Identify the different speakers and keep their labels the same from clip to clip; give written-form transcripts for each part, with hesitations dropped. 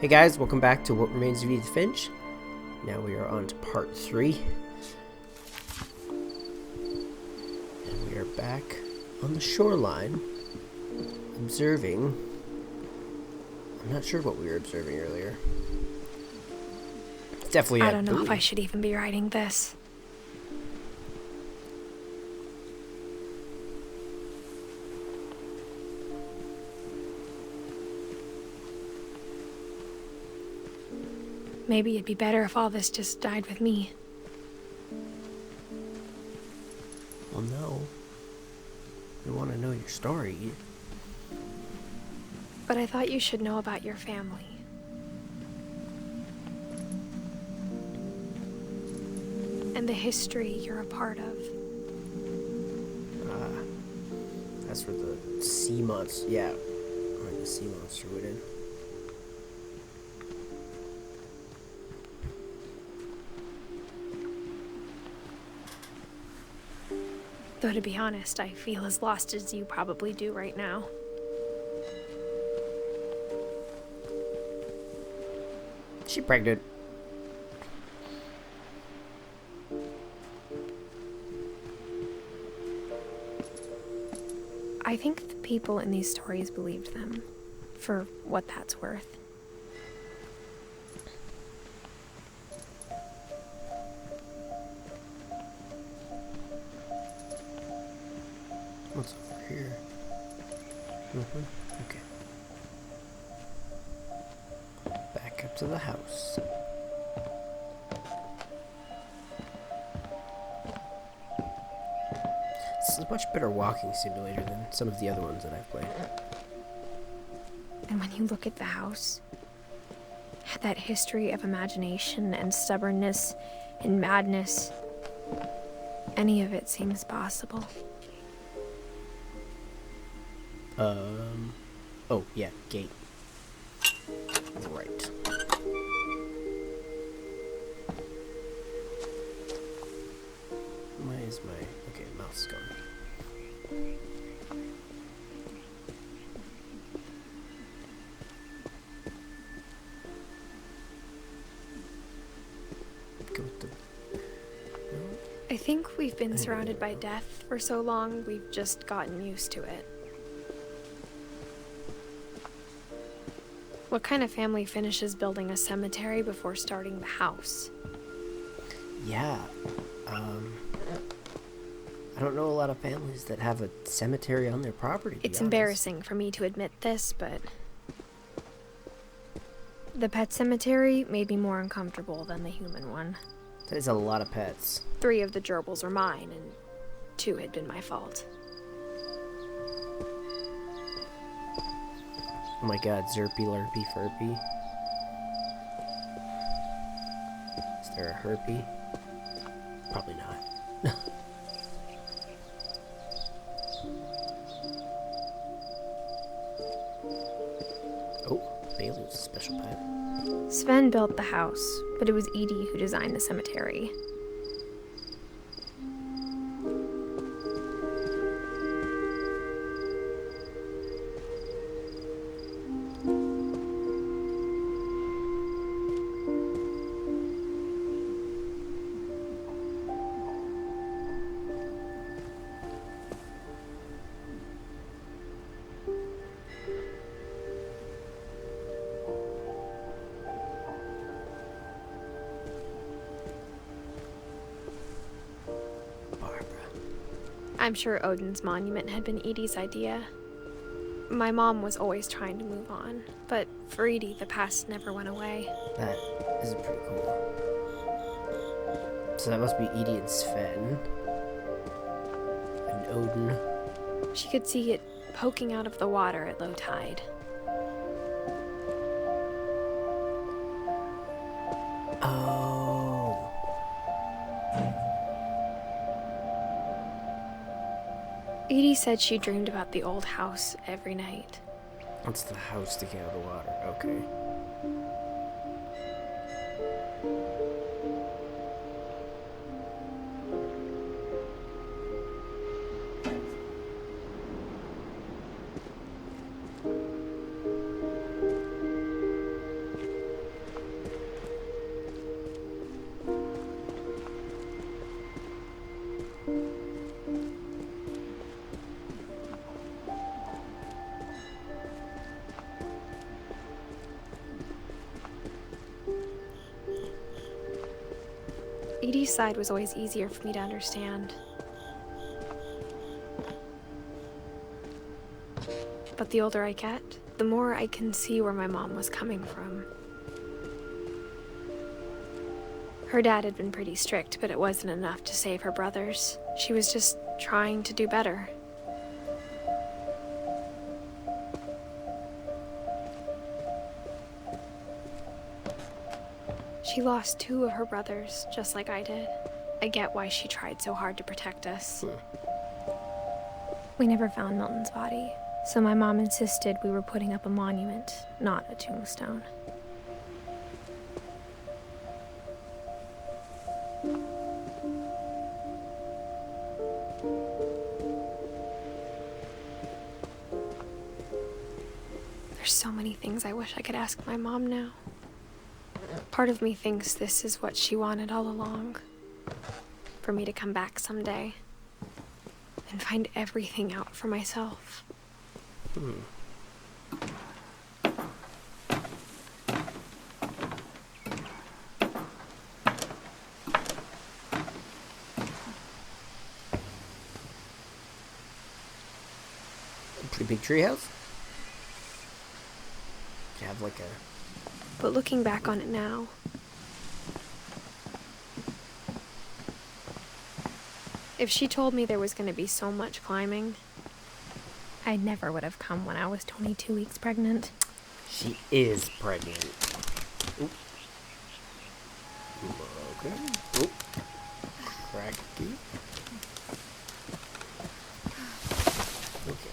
Speaker 1: Hey guys, welcome back to What Remains of Edith Finch. Now we are on to part 3. And we are back on the shoreline, observing... I'm not sure what we were observing earlier. It's definitely
Speaker 2: I don't know if I should even be writing this. Maybe it'd be better if all this just died with me.
Speaker 1: Well, no. We want to know your story.
Speaker 2: But I thought you should know about your family. And the history you're a part of.
Speaker 1: That's where the sea monster... Yeah, where the sea monster went in.
Speaker 2: Though to be honest, I feel as lost as you probably do right now.
Speaker 1: Is she pregnant?
Speaker 2: I think the people in these stories believed them, for what that's worth.
Speaker 1: What's over here? Okay. Back up to the house. This is a much better walking simulator than some of the other ones that I've played.
Speaker 2: And when you look at the house, that history of imagination and stubbornness and madness, any of it seems possible.
Speaker 1: Oh, yeah, gate. Right. Why is my... Okay, mouse is gone. Go with the...
Speaker 2: I think we've been surrounded by death for so long, we've just gotten used to it. What kind of family finishes building a cemetery before starting the house?
Speaker 1: Yeah, I don't know a lot of families that have a cemetery on their property.
Speaker 2: It's embarrassing for me to admit this, but the pet cemetery made me more uncomfortable than the human one.
Speaker 1: That is a lot of pets.
Speaker 2: 3 of the gerbils were mine, and 2 had been my fault.
Speaker 1: Oh my god, Zerpy, Lurpy, Furpy. Is there a Herpy? Probably not. Oh, Bailey was a special pet.
Speaker 2: Sven built the house, but it was Edie who designed the cemetery. I'm sure Odin's monument had been Edie's idea. My mom was always trying to move on, but for Edie, the past never went away.
Speaker 1: That is pretty cool. So that must be Edie and Sven. And Odin.
Speaker 2: She could see it poking out of the water at low tide.
Speaker 1: Oh.
Speaker 2: Edie said she dreamed about the old house every night.
Speaker 1: That's the house sticking out of the water. Okay.
Speaker 2: Edie's side was always easier for me to understand. But the older I get, the more I can see where my mom was coming from. Her dad had been pretty strict, but it wasn't enough to save her brothers. She was just trying to do better. She lost 2 of her brothers, just like I did. I get why she tried so hard to protect us. We never found Milton's body, so my mom insisted we were putting up a monument, not a tombstone. There's so many things I wish I could ask my mom now. Part of me thinks this is what she wanted all along. For me to come back someday and find everything out for myself.
Speaker 1: Pretty big treehouse. You have like a...
Speaker 2: But looking back on it now, if she told me there was going to be so much climbing, I never would have come when I was 22 weeks pregnant.
Speaker 1: She is pregnant. Oop. Okay. Oop. Cracky. Okay.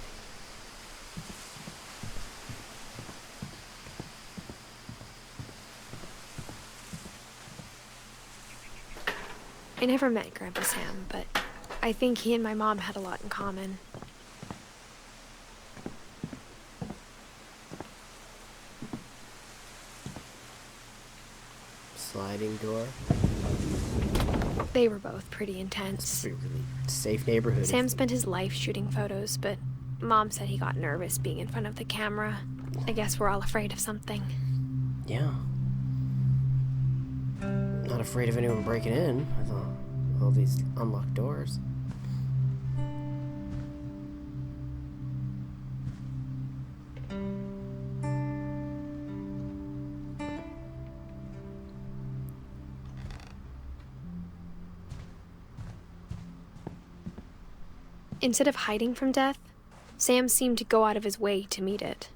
Speaker 2: I never met Grandpa Sam, but I think he and my mom had a lot in common.
Speaker 1: Sliding door.
Speaker 2: They were both pretty intense.
Speaker 1: It's a really safe neighborhood.
Speaker 2: Sam spent his life shooting photos, but Mom said he got nervous being in front of the camera. I guess we're all afraid of something.
Speaker 1: Yeah. Not afraid of anyone breaking in with all these unlocked doors.
Speaker 2: Instead of hiding from death, Sam seemed to go out of his way to meet it.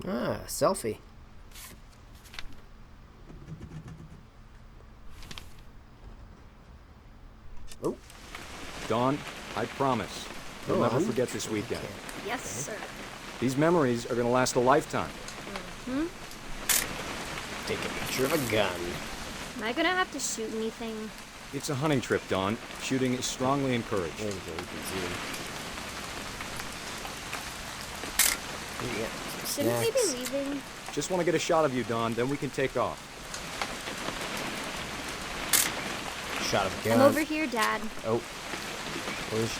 Speaker 1: Ah, selfie. Oh.
Speaker 3: Dawn, I promise. You'll never forget this weekend.
Speaker 1: Okay.
Speaker 4: Yes, sir.
Speaker 3: These memories are going to last a lifetime.
Speaker 1: Take a picture of a gun.
Speaker 4: Am I gonna have to shoot anything?
Speaker 3: It's a hunting trip, Dawn. Shooting is strongly encouraged.
Speaker 1: There we go, you can zoom. Yeah, some
Speaker 4: Shouldn't we
Speaker 1: snacks.
Speaker 4: be leaving?
Speaker 3: Just want to get a shot of you, Dawn, then we can take off.
Speaker 1: Shot of a gun.
Speaker 4: I'm over here, Dad.
Speaker 1: Oh. Where is she?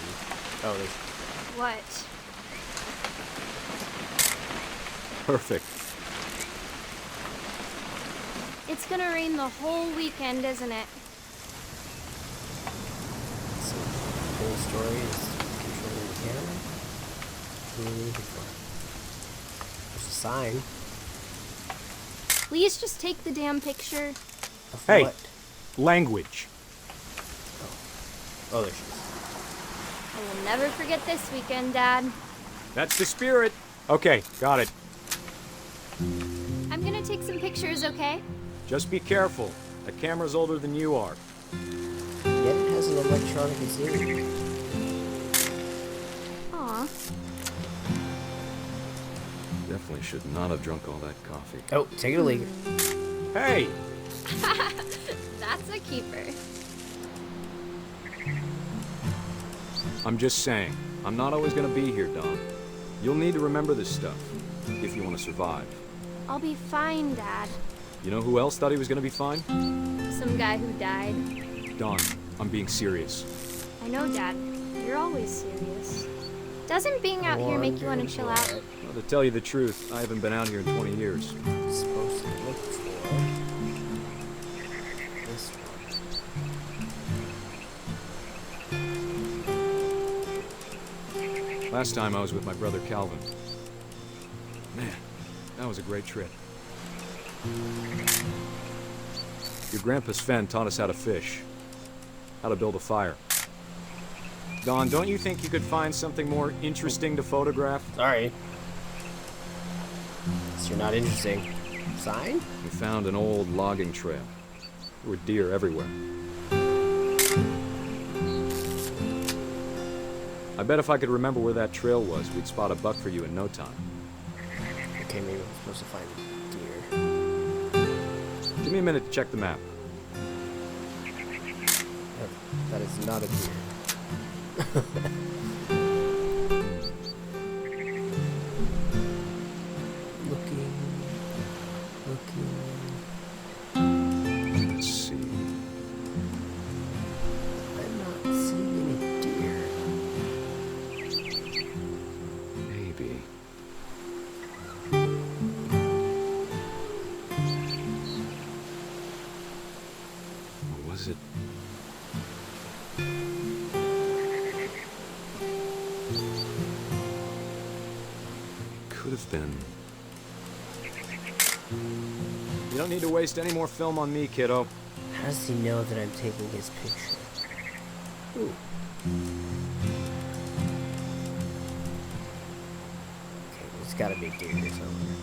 Speaker 1: Oh, there's...
Speaker 4: What?
Speaker 3: Perfect.
Speaker 4: It's gonna rain the whole weekend, isn't it?
Speaker 1: So, the whole story is controlling the camera. Who are we looking for? There's a sign.
Speaker 4: Please just take the damn picture.
Speaker 1: Of
Speaker 3: Hey.
Speaker 1: what?
Speaker 3: Language.
Speaker 1: Oh, there she is.
Speaker 4: I will never forget this weekend, Dad.
Speaker 3: That's the spirit. Okay, got it.
Speaker 4: I'm gonna take some pictures, okay?
Speaker 3: Just be careful. That camera's older than you are.
Speaker 1: Yet it has an electronic series.
Speaker 4: Aw.
Speaker 3: Definitely should not have drunk all that coffee.
Speaker 1: Oh, take it or leave it.
Speaker 3: Hey!
Speaker 4: That's a keeper.
Speaker 3: I'm just saying, I'm not always gonna be here, Don. You'll need to remember this stuff, if you want to survive.
Speaker 4: I'll be fine, Dad.
Speaker 3: You know who else thought he was gonna be fine?
Speaker 4: Some guy who died.
Speaker 3: Don, I'm being serious.
Speaker 4: I know, Dad. You're always serious. Doesn't being out here make you want to chill out?
Speaker 3: Well, to tell you the truth, I haven't been out here in 20 years.
Speaker 1: Supposed to look for this one.
Speaker 3: Last time I was with my brother Calvin. Man, that was a great trip. Your grandpa Sven taught us how to fish, how to build a fire. Don, don't you think you could find something more interesting to photograph?
Speaker 1: Sorry. So you're not interesting. Sign?
Speaker 3: We found an old logging trail. There were deer everywhere. I bet if I could remember where that trail was, we'd spot a buck for you in no time.
Speaker 1: Okay, maybe I'm supposed to find deer.
Speaker 3: Give me a minute to check the map.
Speaker 1: That is not a deer. Looking.
Speaker 3: Let's see.
Speaker 1: I'm not seeing any deer.
Speaker 3: Maybe. Or was it? Could have been. You don't need to waste any more film on me, kiddo.
Speaker 1: How does he know that I'm taking his picture? Ooh. Okay, there's gotta be deer here somewhere.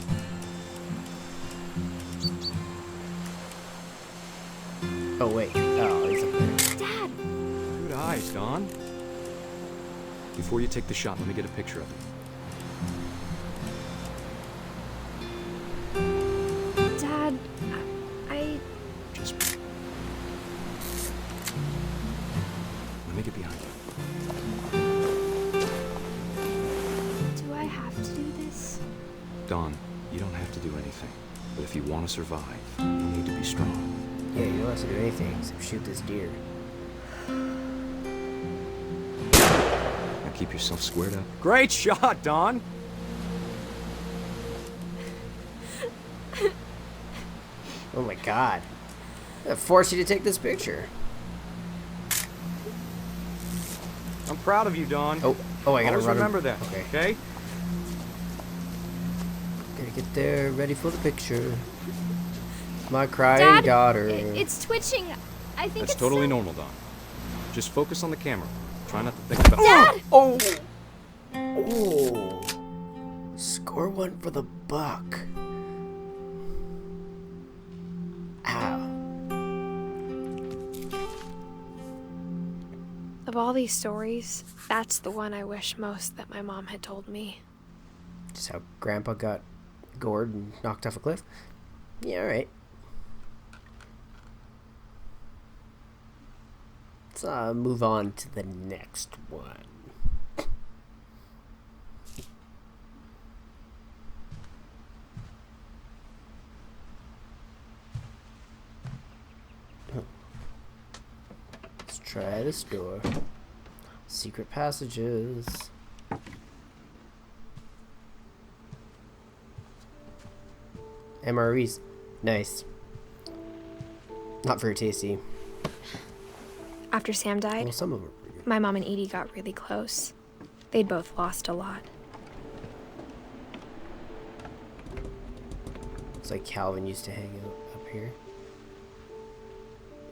Speaker 1: Oh wait. Oh, he's up there.
Speaker 4: Dad!
Speaker 3: Good eyes, Don. Before you take the shot, let me get a picture of him.
Speaker 2: Dad, I...
Speaker 3: Just... Let me get behind you.
Speaker 2: Do I have to do this?
Speaker 3: Don, you don't have to do anything. But if you want to survive, you need to be strong.
Speaker 1: Yeah, you don't have to do anything except shoot this deer.
Speaker 3: Now keep yourself squared up. Great shot, Don!
Speaker 1: Oh my god. I forced you to take this picture.
Speaker 3: I'm proud of you, Don.
Speaker 1: Oh, I gotta
Speaker 3: Always
Speaker 1: run.
Speaker 3: remember that,
Speaker 1: Okay.
Speaker 3: okay?
Speaker 1: Gotta get there, ready for the picture. My crying
Speaker 4: Dad,
Speaker 1: daughter.
Speaker 4: It's twitching. I think
Speaker 3: That's
Speaker 4: it's
Speaker 3: totally
Speaker 4: so-
Speaker 3: normal, Don. Just focus on the camera. Try not to think about
Speaker 4: Dad!
Speaker 1: Oh! Oh! Score one for the buck. Ow.
Speaker 2: Of all these stories, that's the one I wish most that my mom had told me.
Speaker 1: Just how Grandpa got gored and knocked off a cliff? Yeah, alright. Let's move on to the next one. Let's try this door. Secret passages. MREs. Nice. Not very tasty.
Speaker 2: After Sam died,
Speaker 1: Well, some of them are pretty good.
Speaker 2: my mom and Edie got really close. They'd both lost a lot.
Speaker 1: It's like Calvin used to hang out up here.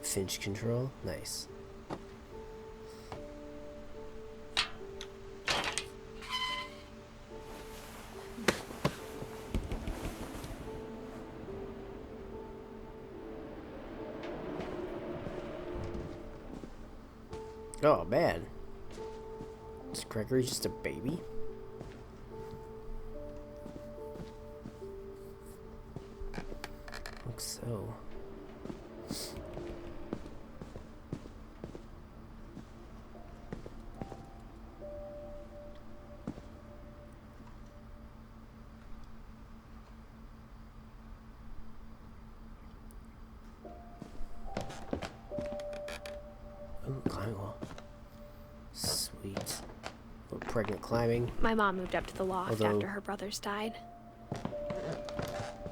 Speaker 1: Finch control. Nice. Oh, man. Is Gregory just a baby? Looks so. Ooh, climbing wall. Sweet. Little pregnant climbing.
Speaker 2: My mom moved up to the loft
Speaker 1: Although-
Speaker 2: after her brothers died.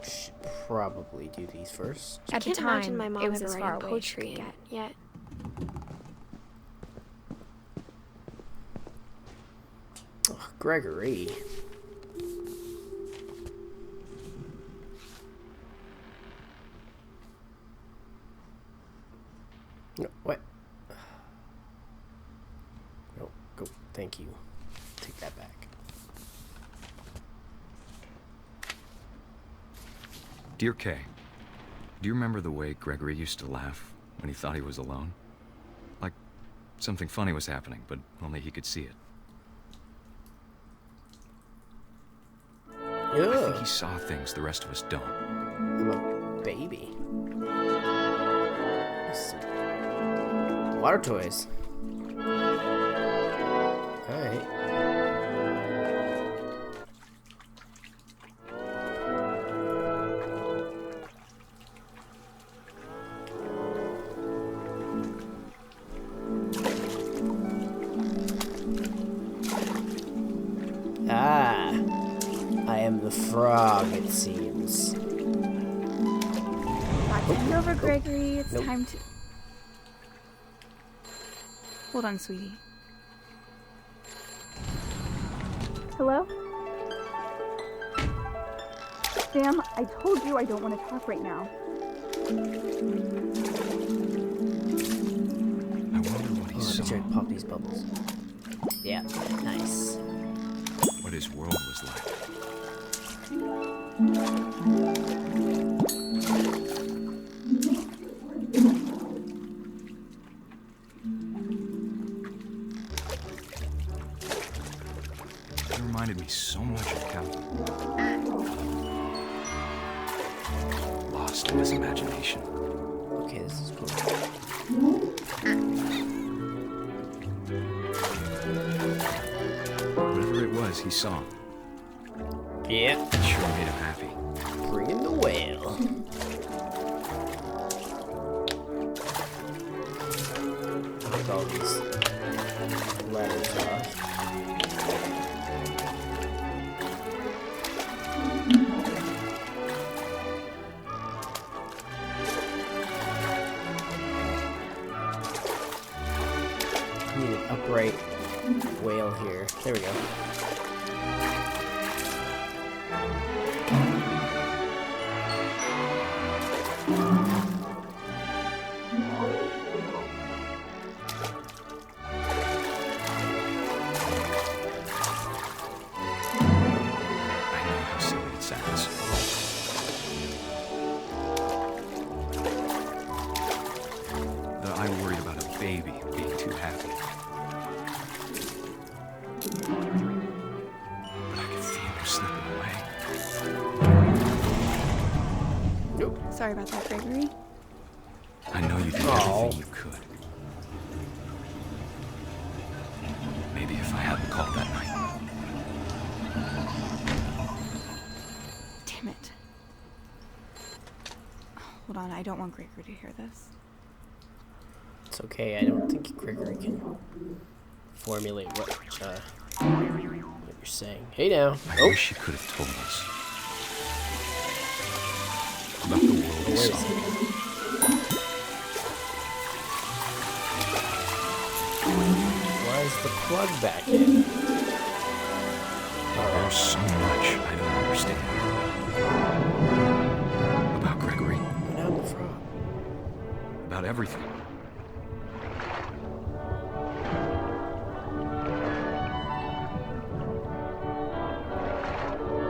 Speaker 1: Should probably do these first.
Speaker 2: I
Speaker 4: At the
Speaker 2: can't imagine
Speaker 4: time,
Speaker 2: my mom
Speaker 4: it was
Speaker 2: ever
Speaker 4: as
Speaker 2: writing
Speaker 4: far away as she
Speaker 2: poetry
Speaker 4: could get.
Speaker 2: yet.
Speaker 1: Oh, Gregory. No, what? No, go. Thank you. Take that back.
Speaker 3: Dear Kay, do you remember the way Gregory used to laugh when he thought he was alone? Like something funny was happening, but only he could see it. I think he saw things the rest of us don't.
Speaker 1: I'm a baby. Some water toys. Alright. Ah, I am the frog, it seems.
Speaker 5: Watching over Gregory, it's
Speaker 1: Nope.
Speaker 5: time to... Hold on, sweetie. Hello? Sam, I told you I don't want to talk right now.
Speaker 3: I wonder what he
Speaker 1: Oh, let me
Speaker 3: saw,
Speaker 1: try to pop these bubbles. Yeah, nice.
Speaker 3: what his world was like. It reminded me so much of Calvin. Lost in his imagination.
Speaker 1: Okay, this is cool.
Speaker 3: Whatever it was he saw,
Speaker 1: Yeah,
Speaker 3: it sure made him happy.
Speaker 1: bring in the whale. Take all these letters off. Need an upright whale here. There we go.
Speaker 3: I know how silly it sounds. Though I worried about a baby being too happy. But I could feel him slipping away.
Speaker 1: Nope.
Speaker 5: Sorry about that, Gregory.
Speaker 3: I know you did
Speaker 1: Oh.
Speaker 3: everything you could. Maybe if I hadn't called that night.
Speaker 5: Damn it. Hold on, I don't want Gregory to hear this.
Speaker 1: It's okay. I don't think Gregory can formulate what you're saying. Hey now.
Speaker 3: I wish he could have told us about the world he
Speaker 1: Wait a
Speaker 3: saw.
Speaker 1: second. Why is the plug back in?
Speaker 3: There's so much I don't understand about Gregory,
Speaker 1: Now I'm the frog.
Speaker 3: about everything.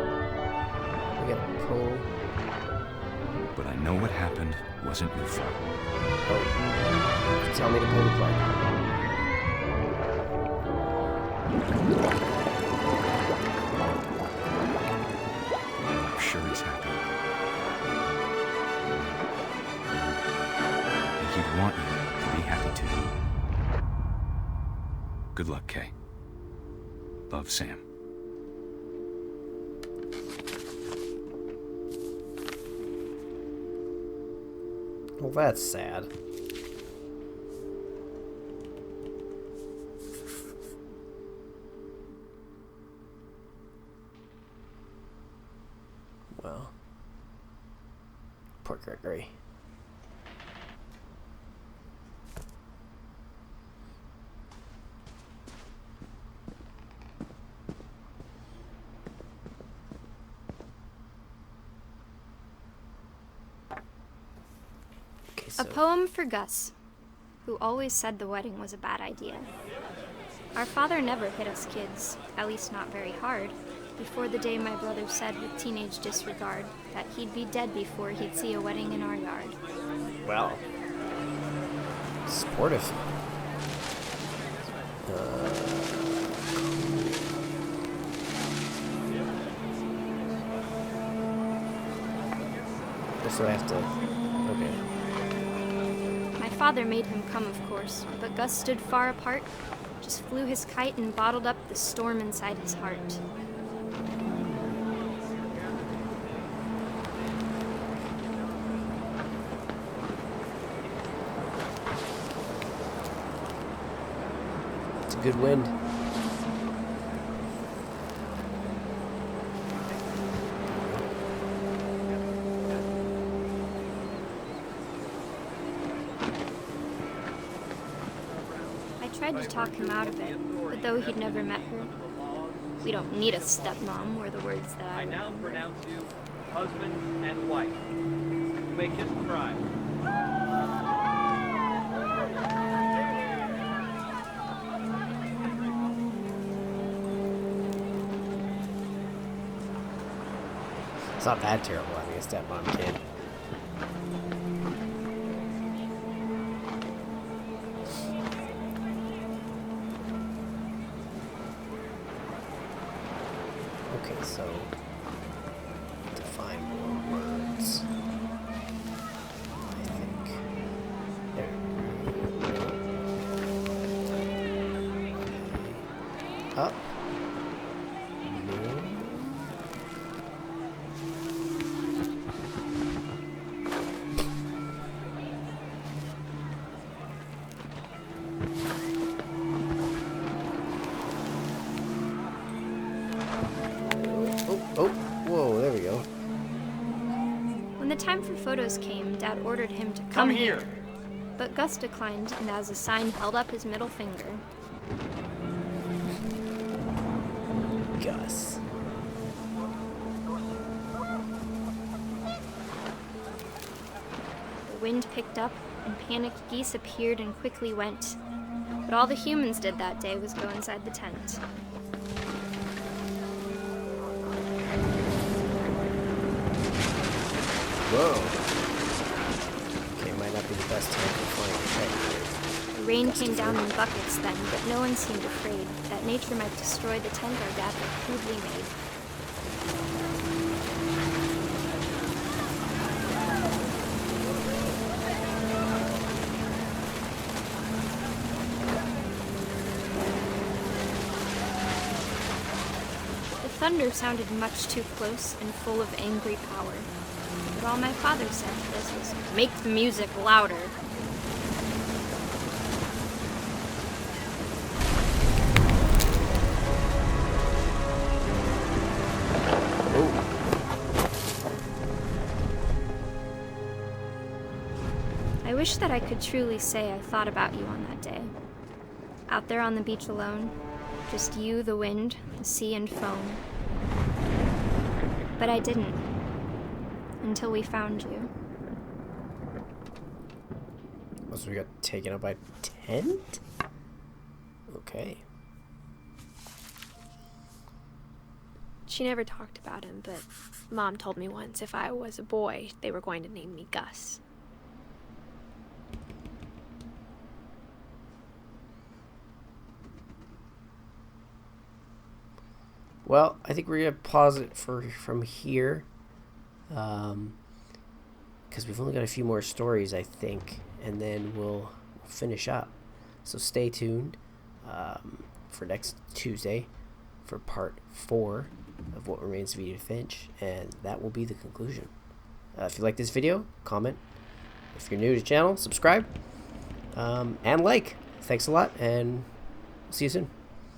Speaker 1: We gotta pull.
Speaker 3: But I know what happened wasn't your fault.
Speaker 1: Oh. Tell me to pull the plug.
Speaker 3: sure he's happy. And he'd want you to be happy too. Good luck, Kay. Love, Sam.
Speaker 1: Well, that's sad. Well, poor Gregory. Okay,
Speaker 4: A
Speaker 1: so
Speaker 4: poem for Gus, who always said the wedding was a bad idea. Our father never hit us kids, at least not very hard, before the day my brother said with teenage disregard that he'd be dead before he'd see a wedding in our yard.
Speaker 1: well, supportive. So I have to. Okay.
Speaker 4: My father made him come, of course, but Gus stood far apart, just flew his kite and bottled up the storm inside his heart.
Speaker 1: It's a good wind.
Speaker 4: I tried to talk him out of it, but though he'd never met her, we don't need a stepmom were the words that I
Speaker 6: now
Speaker 4: remember.
Speaker 6: pronounce you husband and wife. You may kiss the bride.
Speaker 1: It's not that terrible having a stepmom kid. Okay, so to find more words, I think. There. Up. No. Oh, whoa, there we go.
Speaker 4: When the time for photos came, Dad ordered him to come here. But Gus declined and as a sign held up his middle finger.
Speaker 1: Gus.
Speaker 4: The wind picked up and panicked geese appeared and quickly went. But all the humans did that day was go inside the tent.
Speaker 1: Whoa. Okay, might not be the best time for flying a kite.
Speaker 4: The rain came down in buckets then, but no one seemed afraid that nature might destroy the tent our dad had crudely made. The thunder sounded much too close and full of angry power. But all my father said to this was, "Make the music louder." I wish that I could truly say I thought about you on that day. Out there on the beach alone, just you, the wind, the sea, and foam. But I didn't. Until we found you.
Speaker 1: So we got taken out by tent? Okay.
Speaker 2: She never talked about him, but Mom told me once if I was a boy, they were going to name me Gus.
Speaker 1: Well, I think we're gonna pause it from here. because we've only got a few more stories, I think, and then we'll finish up. So stay tuned for next Tuesday for part 4 of What Remains of Edith Finch, and that will be the conclusion. If you like this video, comment. If you're new to the channel, subscribe, and like. Thanks a lot, and see you soon.